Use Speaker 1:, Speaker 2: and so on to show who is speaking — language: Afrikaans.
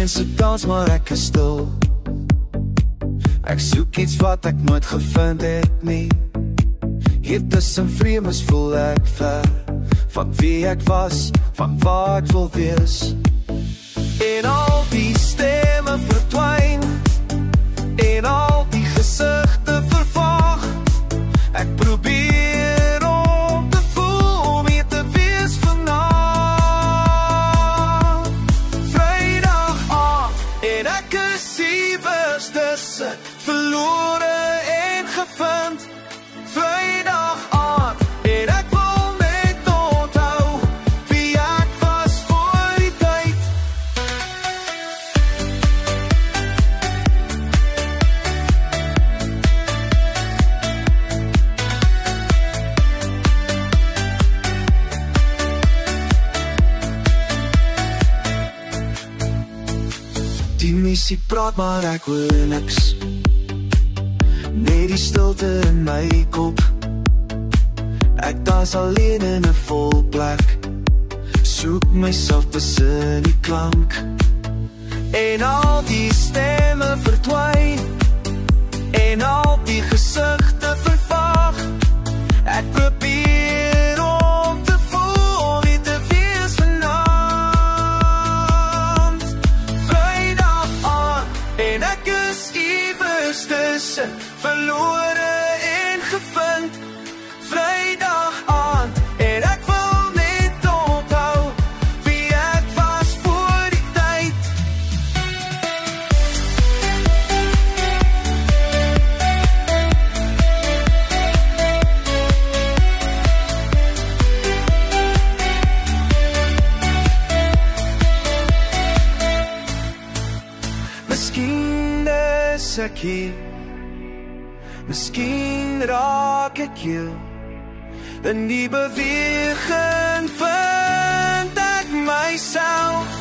Speaker 1: Mense dans maar ek is stil. Ek soek iets wat ek nooit gevind het nie. Hier tussen vreemdes voel ek ver van wie ek was, van waar ek wil wees. En al die stemme verdwyn, en al die gesigte vervaag. Ek probeer om te voel, om hier te wees vandag. Vrydag aand, en ek is iewers tussen, verlore en gevind. Vrydag aand, en ek wil net onthou wie ek was voor die tyd. Die muziek praat maar ek hoor niks. Net die stilte in my kop. Ek dans alleen in 'n vol plek. Soek myself tussen die klank. En al die stemme verdwyn, en al die gesigte vervaag. Ek probeer om te voel, wie te wees vanaand. Vrydag aand, en ek is iewers tussen, verlore en gevind. Vrydag aand, en ek wil net onthou wie ek was voor die tyd. Miskien is ek hier, miskien raak ek jou. In die beweging vind ek myself.